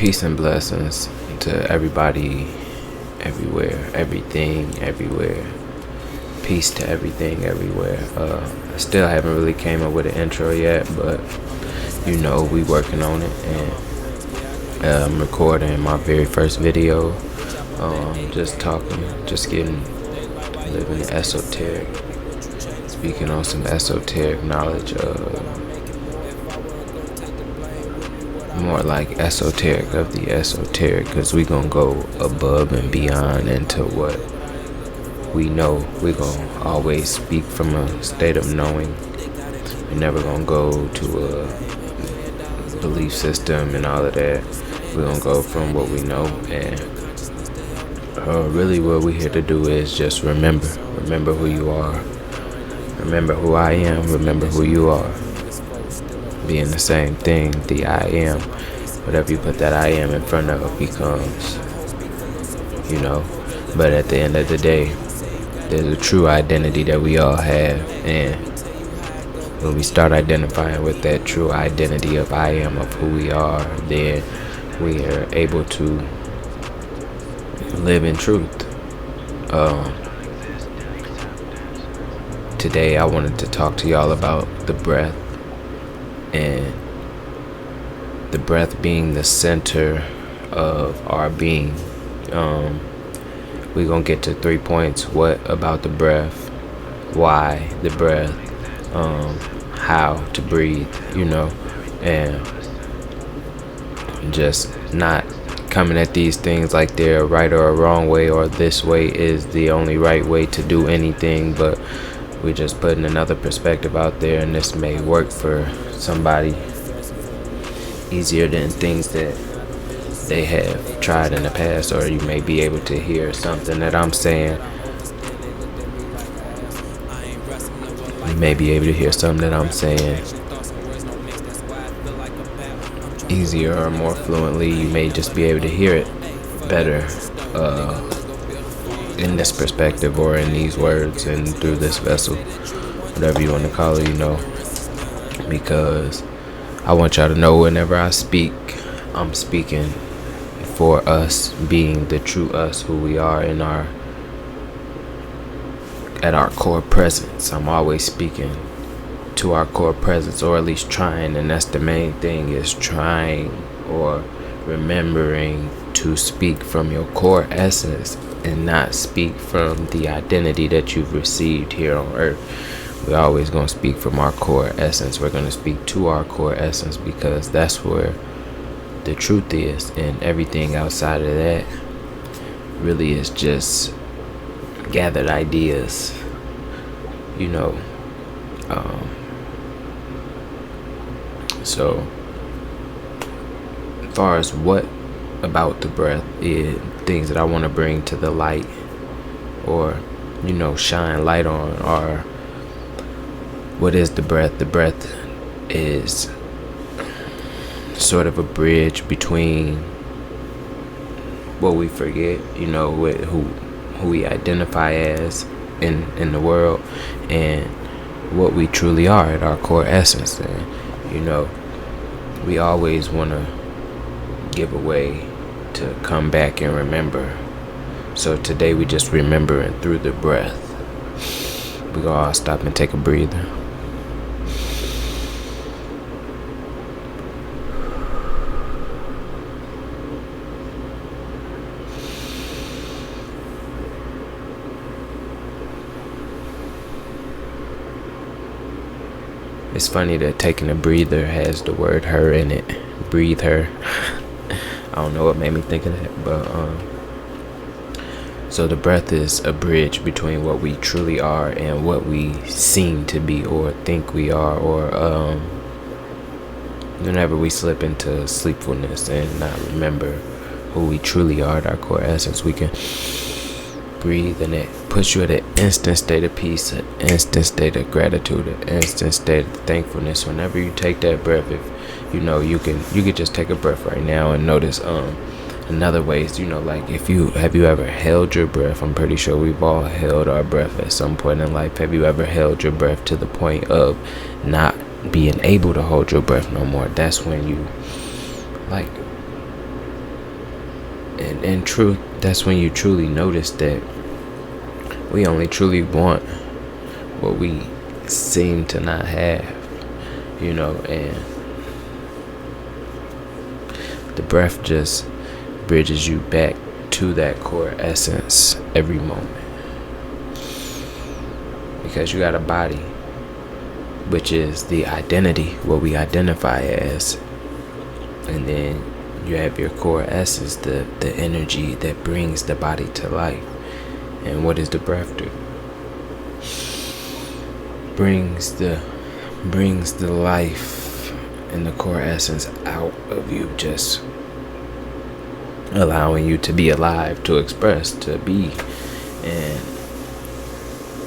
Peace and blessings to everybody, everywhere, everything, everywhere. Peace to everything, everywhere. I still haven't really came up with an intro yet, but we working on it, and I'm recording my very first video. Just talking, just living esoteric, speaking on some esoteric knowledge. More like esoteric of the esoteric, because we gonna go above and beyond into what we know. We gonna always speak from a state of knowing. We're never gonna go to a belief system and all of that. We're gonna go from what we know, and really what we're here to do is just remember who you are, remember who I am, remember who you are. Being the same thing, the I am. Whatever you put that I am in front of becomes, But at the end of the day, there's a true identity that we all have. And when we start identifying with that true identity of I am, of who we are, then we are able to live in truth. Today I wanted to talk to y'all about the breath. And the breath being the center of our being. We're going to get to 3 points. What about the breath? Why the breath? How to breathe, and just not coming at these things like they're a right or a wrong way, or this way is the only right way to do anything, but we're just putting another perspective out there, and this may work for somebody easier than things that they have tried in the past, or you may be able to hear something that I'm saying. You may be able to hear something that I'm saying easier or more fluently. You may just be able to hear it better in this perspective, or in these words, and through this vessel, whatever you want to call it, because I want y'all to know whenever I speak, I'm speaking for us, being the true us, who we are at our core presence. I'm always speaking to our core presence, or at least trying, and that's the main thing, is trying or remembering to speak from your core essence and not speak from the identity that you've received here on earth. We're always going to speak from our core essence. We're going to speak to our core essence, because that's where the truth is, and everything outside of that really is just gathered ideas, So as far as what about the breath is things that I want to bring to the light, or shine light on, are what is the breath? The breath is sort of a bridge between what we forget, with who we identify as in the world, and what we truly are at our core essence. And we always want to give a way to come back and remember. So today we just remembering through the breath. We're gonna all stop and take a breather. It's funny that taking a breather has the word her in it. Breathe her. I don't know what made me think of that, but so the breath is a bridge between what we truly are and what we seem to be or think we are, or whenever we slip into sleepfulness and not remember who we truly are at our core essence, we can breathe, and it puts you at an instant state of peace, an instant state of gratitude, an instant state of thankfulness. Whenever you take that breath, if you could just take a breath right now and notice another way is, like, have you ever held your breath? I'm pretty sure we've all held our breath at some point in life. Have you ever held your breath to the point of not being able to hold your breath no more? That's when you, like, in truth, that's when you truly notice that we only truly want what we seem to not have, and the breath just bridges you back to that core essence every moment. Because you got a body, which is the identity, what we identify as. And then you have your core essence, the energy that brings the body to life. And what does the breath do? Brings the life and the core essence out of you, just allowing you to be alive, to express, to be. And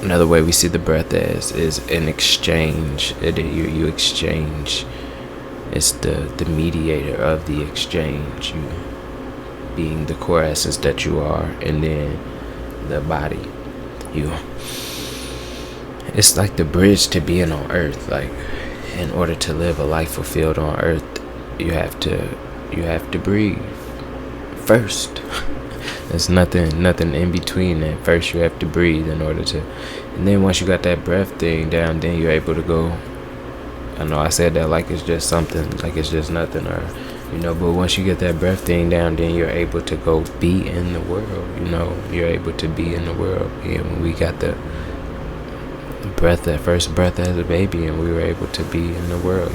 another way we see the breath as is an exchange. You exchange. It's the mediator of the exchange. You being the core essence that you are, and then the body. It's like the bridge to being on Earth. Like, in order to live a life fulfilled on Earth, you have to breathe first. There's nothing in between that. First you have to breathe in order to, and then once you got that breath thing down, then you're able to go. I know I said that like it's just something, like it's just nothing, or but once you get that breath thing down, then you're able to go be in the world. You're able to be in the world. And when we got the breath, that first breath as a baby, and we were able to be in the world.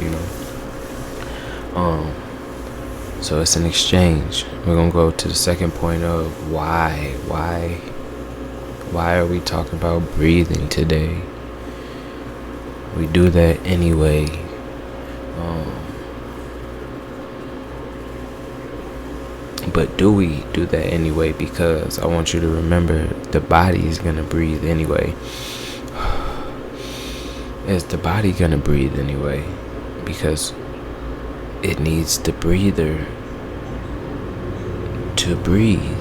So it's an exchange. We're gonna go to the second point of why are we talking about breathing today? We do that anyway. But do we do that anyway? Because I want you to remember, the body is gonna breathe anyway. Is the body gonna breathe anyway? Because it needs the breather to breathe.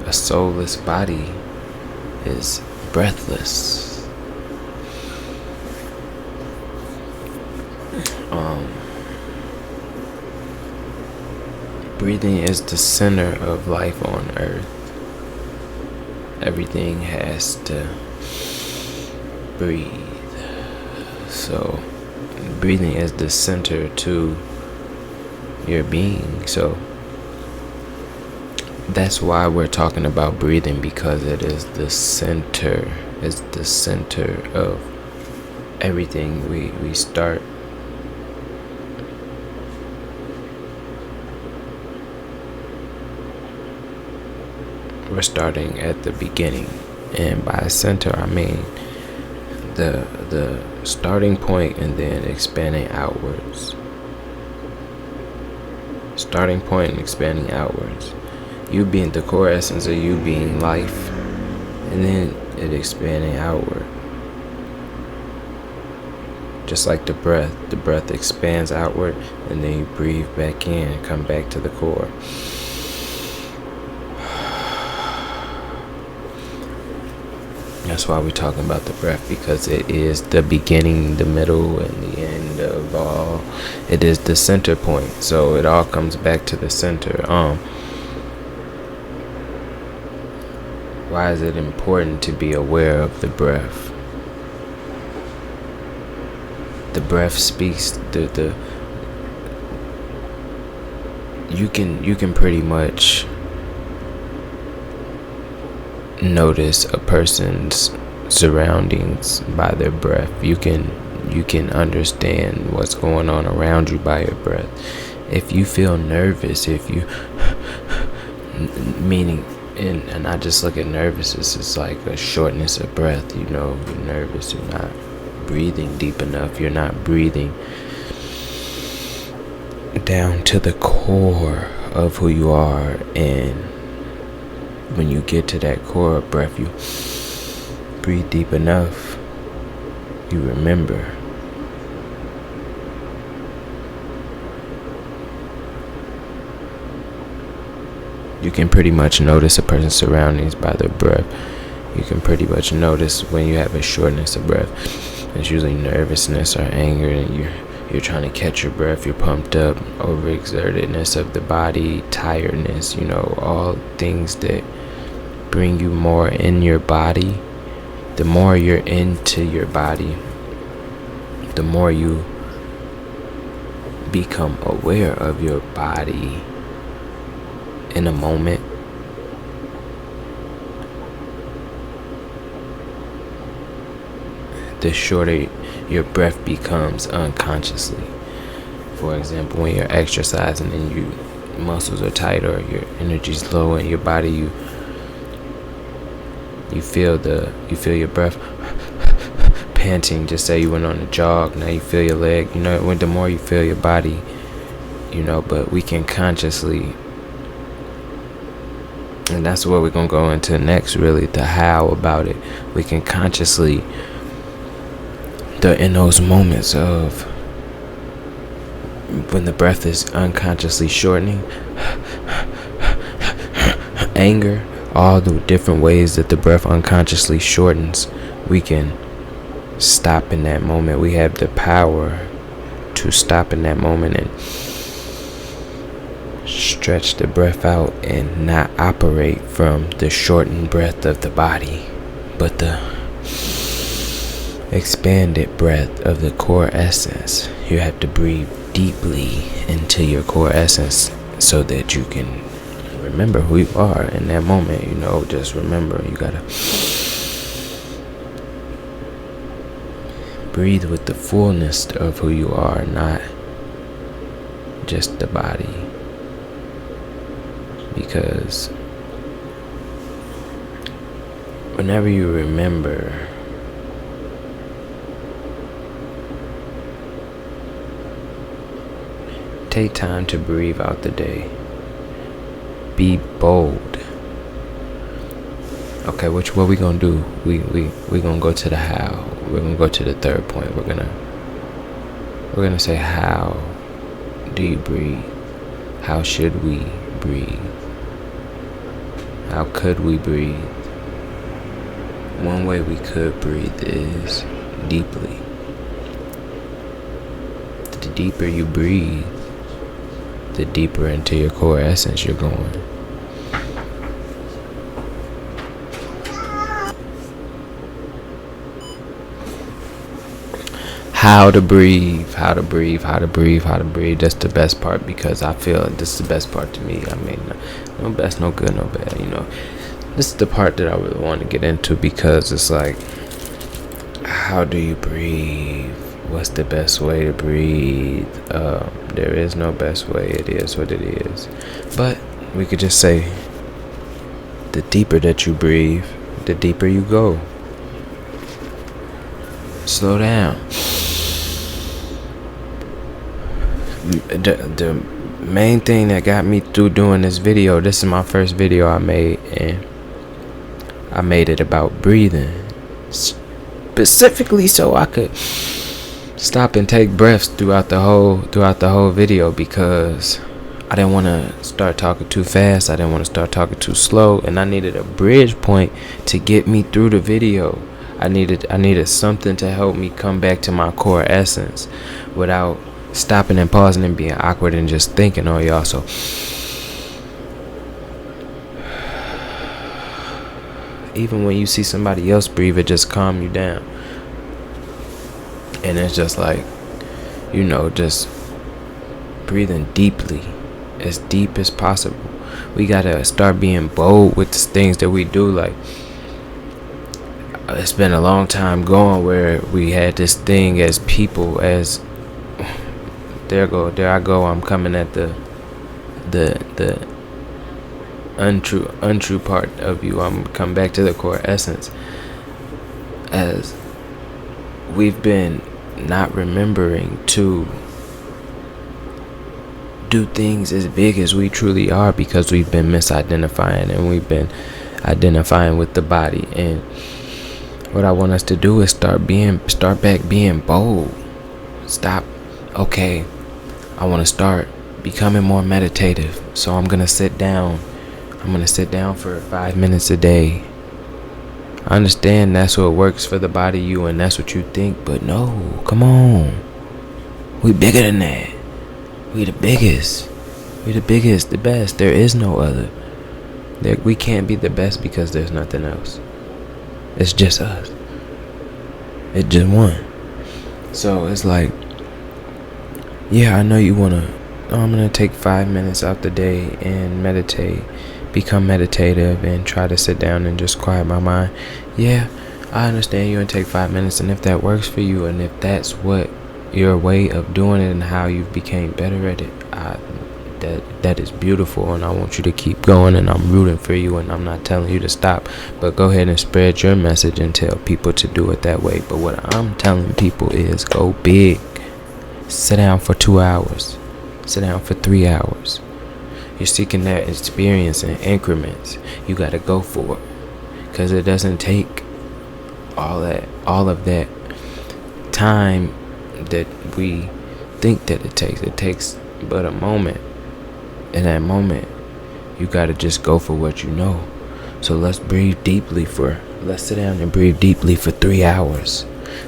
A soulless body is breathless. Breathing is the center of life on Earth. Everything has to breathe. So breathing is the center to your being. So that's why we're talking about breathing, because it is the center. It's the center of everything. We start. We're starting at the beginning, and by center I mean the starting point and then expanding outwards. Starting point and expanding outwards. You being the core essence of you being life, and then it expanding outward. Just like the breath expands outward, and then you breathe back in and come back to the core. That's why we're talking about the breath, because it is the beginning, the middle, and the end of all. It is the center point, so it all comes back to the center. Why is it important to be aware of the breath? The breath speaks. You can pretty much notice a person's surroundings by their breath. You can understand what's going on around you by your breath. If you feel nervous, if you meaning, and I just look at nervous as it's like a shortness of breath. You're nervous, you're not breathing deep enough, you're not breathing down to the core of who you are. And when you get to that core of breath, you breathe deep enough, you remember. You can pretty much notice a person's surroundings by their breath. You can pretty much notice when you have a shortness of breath. It's usually nervousness or anger, and you're trying to catch your breath, you're pumped up, overexertedness of the body, tiredness, all things that bring you more in your body. The more you're into your body, the more you become aware of your body in a moment. The shorter your breath becomes unconsciously. For example, when you're exercising and your muscles are tight or your energy's low in your body, you feel your breath panting. Just say you went on a jog, now you feel your leg. When the more you feel your body, but we can consciously, and that's what we're gonna go into next, really, the how about it. We can consciously, in those moments of when the breath is unconsciously shortening, anger, all the different ways that the breath unconsciously shortens, we can stop in that moment. We have the power to stop in that moment and stretch the breath out and not operate from the shortened breath of the body, but the expanded breath of the core essence. You have to breathe deeply into your core essence so that you can remember who you are in that moment. Just remember, you gotta breathe with the fullness of who you are, not just the body. Because whenever you remember, take time to breathe out the day. Be bold. Okay, what we gonna do? We gonna go to the how. We're gonna go to the third point. We're gonna say, how do you breathe? How should we breathe? How could we breathe? One way we could breathe is deeply. The deeper you breathe, the deeper into your core essence you're going. How to breathe. That's the best part, because I feel this is the best part to me. I mean, no best, no good, no bad. This is the part that I really want to get into, because it's like, how do you breathe? What's the best way to breathe? There is no best way. It is what it is. But we could just say, the deeper that you breathe, the deeper you go. Slow down. The main thing that got me through doing this video, this is my first video I made, and I made it about breathing, specifically so I could stop and take breaths throughout the whole video, because I didn't want to start talking too fast, I didn't want to start talking too slow, and I needed a bridge point to get me through the video. I needed something to help me come back to my core essence without stopping and pausing and being awkward and just thinking on y'all. So even when you see somebody else breathe, it just calm you down. And it's just like, just breathing deeply, as deep as possible. We gotta start being bold with the things that we do. Like, it's been a long time going where we had this thing as people, as there I go, I'm coming at the untrue part of you. I'm coming back to the core essence, as we've been not remembering to do things as big as we truly are, because we've been misidentifying and we've been identifying with the body. And what I want us to do is start back being bold. Okay, I want to start becoming more meditative. So I'm going to sit down for 5 minutes a day. I understand that's what works for the body, and that's what you think, but no, come on. We bigger than that. We the biggest. We the biggest, the best. There is no other. We can't be the best because there's nothing else. It's just us. It's just one. So it's like, yeah, I know you wanna. I'm gonna take 5 minutes out the day and meditate, become meditative, and try to sit down and just quiet my mind. Yeah, I understand you and take 5 minutes, and if that works for you, and if that's what your way of doing it and how you became better at it, that is beautiful, and I want you to keep going, and I'm rooting for you, and I'm not telling you to stop, but go ahead and spread your message and tell people to do it that way. But what I'm telling people is go big. Sit down for 2 hours. Sit down for 3 hours. You're seeking that experience in increments. You got to go for it, because it doesn't take all of that time that we think that it takes. It takes but a moment. In that moment, you got to just go for what you know. So let's sit down and breathe deeply for 3 hours.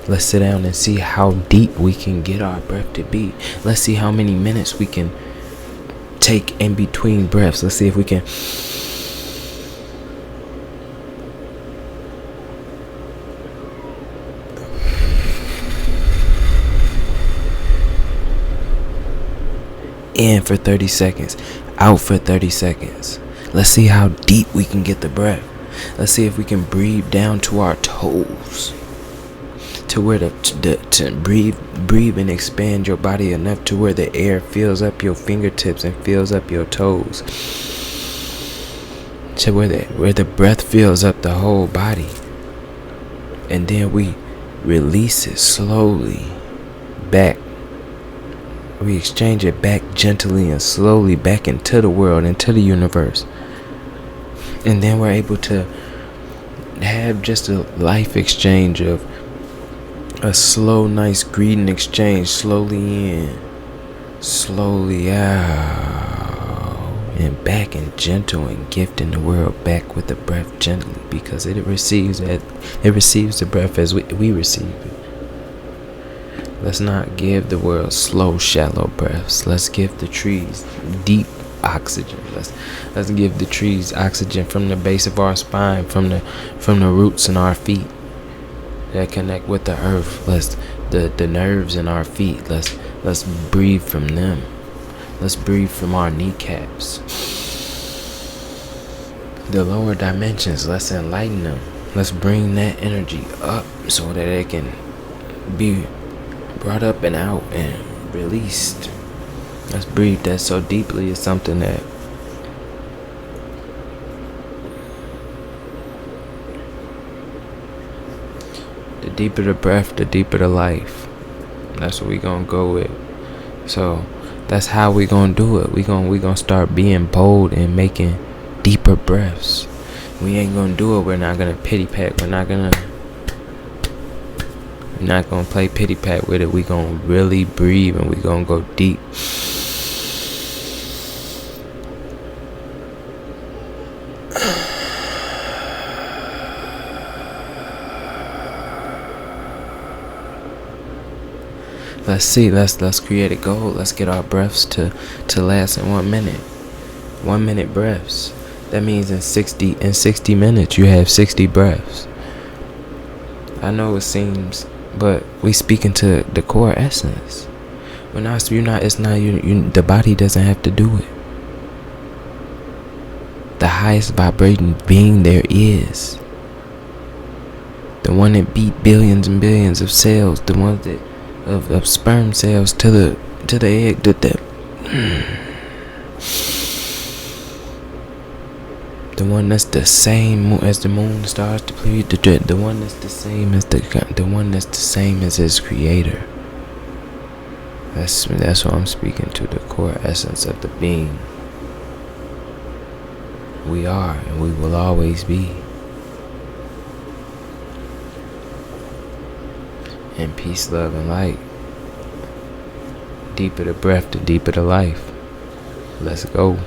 Let's sit down and see how deep we can get our breath to be. Let's see how many minutes we can take in between breaths. Let's see if we can in for 30 seconds, out for 30 seconds. Let's see how deep we can get the breath. Let's see if we can breathe down to our toes, to where to breathe and expand your body enough to where the air fills up your fingertips and fills up your toes, to where the breath fills up the whole body, and then we release it slowly back. We exchange it back gently and slowly back into the world, into the universe. And then we're able to have just a life exchange of a slow, nice greeting exchange. Slowly in, slowly out, and back, and gentle, and gifting the world back with the breath gently, because it receives the breath as we receive it. Let's not give the world slow, shallow breaths. Let's give the trees deep oxygen. Let's give the trees oxygen from the base of our spine, from the roots in our feet that connect with the earth. The nerves in our feet. Let's breathe from them. Let's breathe from our kneecaps. The lower dimensions, let's enlighten them. Let's bring that energy up so that it can be brought up and out and released. Let's breathe that so deeply. It's something that the deeper the breath, the deeper the life. That's what we gonna go with. So that's how we gonna do it. We gonna start being bold and making deeper breaths. We ain't gonna do it. We're not gonna pity pat. We're not gonna play pity pat with it. We gonna really breathe, and we gonna go deep. Let's see. Let's create a goal. Let's get our breaths to last in 1 minute. 1 minute breaths. That means in 60 minutes you have 60 breaths. I know it seems, but we speak into the core essence. The body doesn't have to do it. The highest vibrating being there is. The one that beat billions and billions of cells, the one that of sperm cells to the egg, the one that's the same as the moon, the stars, the planet, the one that's the same as the one that's the same as his creator. That's what I'm speaking to, the core essence of the being. We are, and we will always be. And peace, love, and light. Deeper the breath, the deeper the life. Let's go.